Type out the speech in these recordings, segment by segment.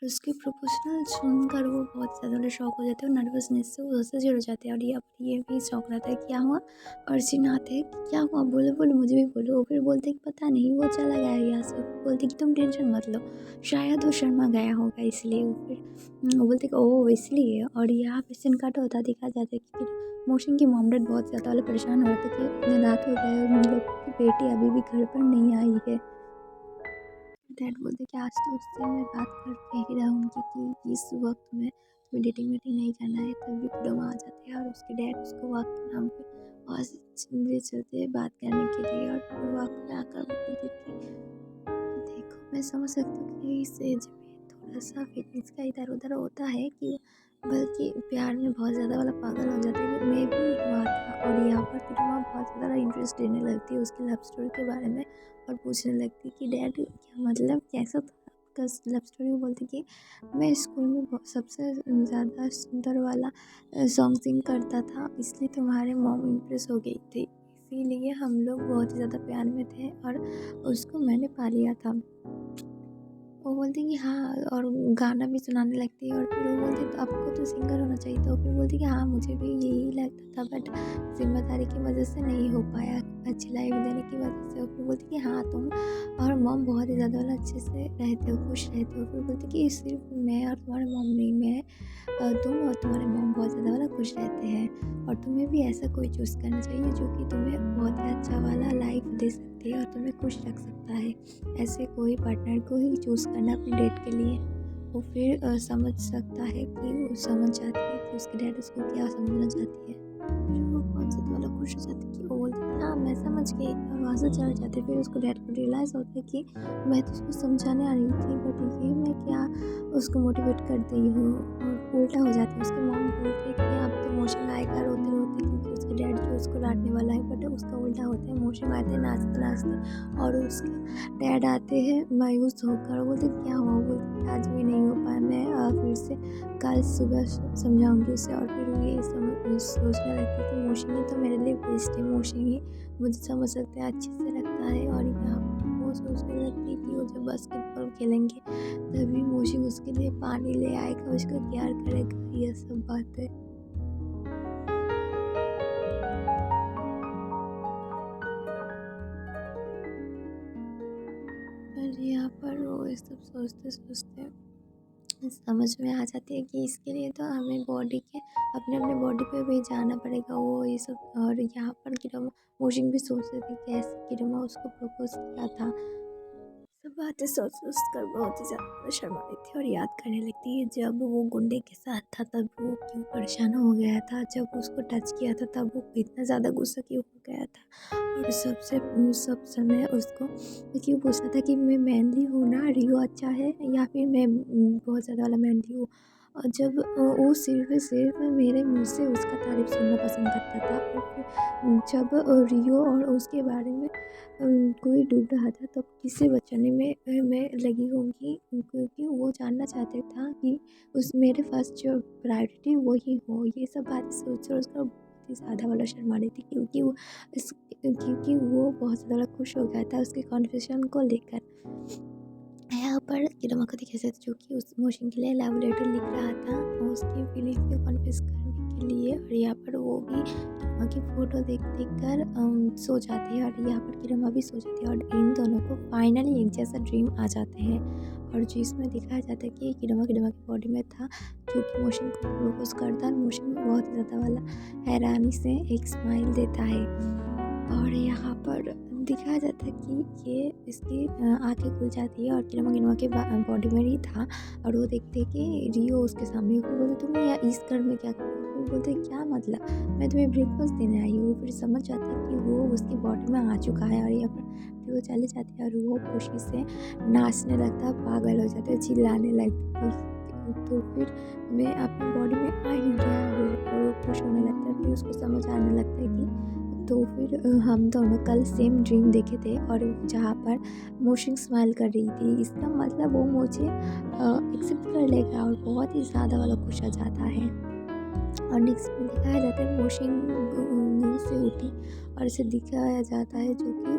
और उसके प्रपोज़ल सुनकर वो बहुत ज़्यादा शॉक हो जाते हैं और नर्वसनेस से वो उससे चिढ़ जाते हैं। और ये भी शौक रहता है क्या हुआ? और जिन आते हैं कि क्या हुआ? बोलो, बोलो मुझे भी बोलो। वो फिर बोलते हैं कि पता नहीं वो चला गया है यहाँ से। फिर बोलते हैं कि तुम टेंशन मत लो, शायद वो शर्मा गया होगा इसलिए। वो फिर वो बोलते हैं कि ओह! इसलिए। और यहाँ पे सीन कट होता दिखाया जाता है कि मोशन की मॉम डैड बहुत ज़्यादा वाला परेशान हो रहे थे कि इतनी रात हो गए और उन लोग की बेटी अभी भी घर पर नहीं आई है। डैड बोलते कि आज तो उससे मैं बात करके ही रहूँगी कि इस वक्त में तुम्हें डेटिंग वेटिंग नहीं करना है। तभी फ्रीडम आ जाते हैं और उसके डैड उसको वॉक के नाम पे वहाँ से ले चलते हैं बात करने के लिए। और फिर वॉक में आकर बोलते कि देखो मैं समझ सकती हूँ कि इस एज में थोड़ा सा फीलिंग्स का इधर उधर होता है कि बल्कि प्यार में बहुत ज़्यादा वाला पागल हो जाता है कि मैं भी हुआ था। और यहाँ पर फ्रीडम बहुत ज़्यादा इंटरेस्ट लेने लगती है उसकी लव स्टोरी के बारे में और पूछने लगती कि डैड क्या मतलब कैसा था आपका लव स्टोरी? वो बोलती कि मैं स्कूल में सबसे ज़्यादा सुंदर वाला सॉन्ग सिंग करता था इसलिए तुम्हारे मॉम इम्प्रेस हो गई थी, इसीलिए हम लोग बहुत ही ज़्यादा प्यार में थे और उसको मैंने पा लिया था। वो बोलती कि हाँ और गाना भी सुनाने लगती है। और फिर वो बोलती तो आपको तो सिंगर होना चाहिए था। फिर बोलती कि हाँ मुझे भी यही लगता था बट ज़िम्मेदारी की वजह से नहीं हो पाया, अच्छी लाइफ देने की वजह से। और फिर बोलती कि हाँ तुम और मॉम बहुत ही ज़्यादा वाला अच्छे से रहते हो, खुश रहते हो। फिर बोलती कि सिर्फ मैं और तुम्हारे मॉम नहीं, मैं तुम और तुम्हारे मॉम बहुत ज़्यादा वाला खुश रहते हैं और तुम्हें भी ऐसा कोई चूज़ करना चाहिए जो कि तुम्हें बहुत ही अच्छा वाला लाइफ दे सकती है और तुम्हें खुश रख सकता है। ऐसे कोई पार्टनर को ही चूज़ करना अपनी डेट के लिए। वो फिर समझ सकता है कि वो समझ जाती है कि उसकी डैड उसको क्या समझना चाहती है। फिर वो बहुत ज़्यादा वाला खुश हो जाती है कि वो बोलती है हाँ मैं समझ गई और वहाँ से चले जाते। फिर उसको डैड को रियलाइज़ होता है कि मैं तो उसको समझाने आ रही थी बट ये मैं क्या उसको मोटिवेट कर दी हूँ। और उल्टा हो जाता है। उसके मॉम बोलते हैं कि आप तो मोशन आएगा रोते रोते क्योंकि उसके डैड जो उसको डांटने वाला है बट उसका उल्टा होता है। मोशन आते हैं नाचते नाचते और उसके डैड आते हैं मायूस होकर। बोलते क्या हुआ? बोलते आज भी नहीं हो पाया, मैं फिर से कल सुबह समझाऊंगी उसे। और फिर वो ये सोचने लगती है कि मोशन ही तो मेरे लिए बेस्ट है, मोशन ही मुझे समझ सकते हैं अच्छे से रखता है। और यहाँ पर वो सोचने लगती है कि वो जब बास्केटबॉल खेलेंगे तभी मोशन उसके लिए पानी ले आएगा, उसको प्यार करेगा, ये सब बातें। और यहाँ पर वो ये सब सोचते सोचते समझ में आ जाती है कि इसके लिए तो हमें बॉडी के अपने अपने बॉडी पे भी जाना पड़ेगा। वो ये सब। और यहाँ पर किरमा मोशिंग भी सोच रही थी कि ऐसे किरमा उसको प्रपोज किया था। सब बातें सोच सोच कर बहुत ही ज़्यादा शर्मा रही थी और याद करने लगती है जब वो गुंडे के साथ था तब वो क्यों परेशान हो गया था, जब उसको टच किया था तब वो इतना ज़्यादा गुस्सा क्यों हो गया था। और सब समय उसको क्यों पूछा था कि मैं मैनली हूँ ना, रियो अच्छा है या फिर मैं बहुत ज़्यादा वाला मैनली हूँ। और जब वो सिर्फ मेरे मुँह से उसका तारीफ़ सुनना पसंद करता था। और फिर जब रियो और उसके बारे में कोई डूब रहा था तब किसे बचाने में मैं लगी होंगी क्योंकि वो जानना चाहता था कि उस मेरे फर्स्ट जो प्रायोरिटी वही हो। ये सब बातें सोच कर उसका बहुत ही ज़्यादा वाला शर्मा रही थी क्योंकि वो बहुत ज़्यादा खुश हो गया था उसके कॉन्फेशन को लेकर। यहाँ पर किरमा को दिखा जाता जो कि उस मोशन के लिए लव लेटर लिख रहा था और उसकी फीलिंग्स को कन्फेस करने के लिए। और यहाँ पर वो भी किरमा की फ़ोटो देख देख कर सो जाती है और यहाँ पर किरमा भी सो जाती है और इन दोनों को फाइनली एक जैसा ड्रीम आ जाते हैं। और जिसमें दिखाया जाता है कि किरमा की बॉडी में था जो कि मोशन को प्रपोज करता है और मोशन बहुत ही ज़्यादा वाला हैरानी से एक स्माइल देता है। और यहाँ पर दिखाया जाता है कि ये इसकी आँखें खुल जाती है और किरमा के बॉडी में ही था। और वो देखते हैं कि रियो उसके सामने है। फिर बोलते तुम यहाँ इस घर में क्या कर रहे हो? फिर बोलते क्या मतलब, मैं तुम्हें ब्रेकफास्ट देने आई हूँ। फिर समझ जाते हैं कि वो उसकी बॉडी में आ चुका है। और यहाँ पर फिर वो चले जाते हैं और वो खुशी से नाचने लगता है, पागल हो जाता है, चिल्लाने लगता है। तो फिर मैं अपनी बॉडी में आ ही गया हूँ और वो खुश होने लगता है। फिर उसको समझ आने लगता है कि तो फिर हम दोनों कल सेम ड्रीम देखे थे और जहाँ पर मोशन स्माइल कर रही थी, इसका मतलब वो मुझे एक्सेप्ट कर लेगा और बहुत ही ज़्यादा वाला खुश हो जाता है। और नेक्स्ट में दिखाया जाता है मोशन नींद से उठी और इसे दिखाया जाता है जो कि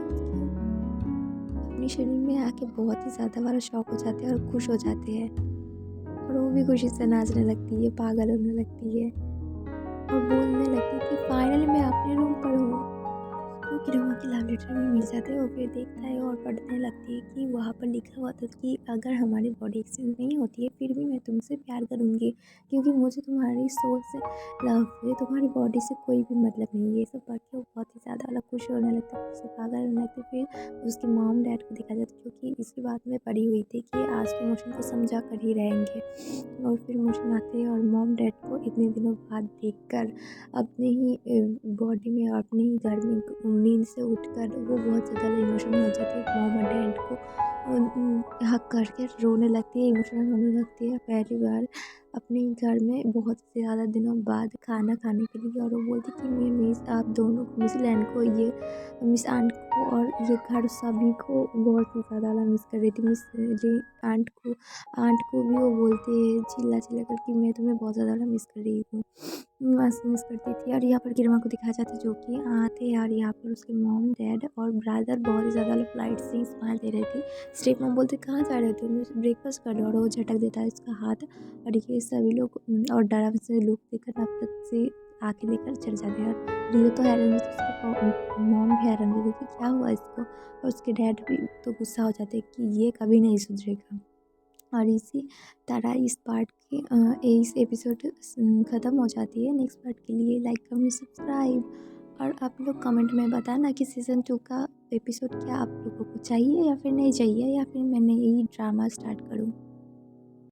अपने शरीर में आके बहुत ही ज़्यादा वाला शॉक हो जाते हैं और खुश हो जाते हैं। और वो भी खुशी से नाचने लगती है, पागल होने लगती है और बोलने लगती है कि फाइनली मैं अपने रूम पर हूँ। तो किरमा के लव लेटर भी मिल जाते हैं और फिर देखता है और पढ़ने लगती है कि वहाँ पर लिखा हुआ था कि अगर हमारी बॉडी एक्सचेंज नहीं होती है फिर भी मैं तुमसे प्यार करूँगी, क्योंकि मुझे तुम्हारी सोच से लव है, तुम्हारी बॉडी से कोई भी मतलब नहीं है। ये सब पढ़ के वो बहुत ही ज़्यादा अलग खुश होने लगती है, उससे पागल होने लगती है। फिर उसके मॉम डैड को दिखा जाता है, क्योंकि इसकी बात में पढ़ी हुई थी कि आज तो मोशन को समझा कर ही रहेंगे। और फिर मोशन आते हैं और मॉम डैड को इतने दिनों बाद देखकर अपने ही बॉडी में और अपने ही घर में नींद से उठकर वो बहुत ज़्यादा इमोशनल हो जाती है। मॉम और डैड को हग करके रोने लगती है, इमोशनल होने लगती है पहली बार अपने ही घर में बहुत ज़्यादा दिनों बाद खाना खाने के लिए। और वो बोलती कि मैं मिस आप दोनों को, मिस लैन को, ये मिस आंट को और ये घर सभी को बहुत ही ज़्यादा मिस कर रही थी। मिस आंट को भी वो बोलते हैं चिल्ला चिल्ला कर कि मैं तुम्हें बहुत ज़्यादा मिस कर रही हूँ, मस्त मिस करती थी। और यहाँ पर किरमा को दिखाया जाता है जो कि आते हैं और यहाँ पर उसके मॉम डैड और ब्रदर बहुत ही ज़्यादा फ्लाइट से स्माइल दे रहे थे। स्टेप मॉम बोलते कहाँ जा रहे थे, मैं ब्रेकफास्ट कर लो, और वो झटक देता है उसका हाथ। और ये सभी लोग और डरा से लुक देकर नफरत से आके लेकर चल जाते हैं। और रियो तो हैरान होती है, उसके मॉम भी हैरान होती है कि क्या हुआ इसको, और उसके डैड भी तो गुस्सा हो जाते हैं कि ये कभी नहीं सुधरेगा। और इसी तरह इस पार्ट की इस एपिसोड ख़त्म हो जाती है। नेक्स्ट पार्ट के लिए लाइक कमेंट सब्सक्राइब, और आप लोग कमेंट में बताना कि सीज़न 2 का एपिसोड क्या आप लोगों को चाहिए या फिर नहीं चाहिए, या फिर मैं नई ड्रामा स्टार्ट करूँ।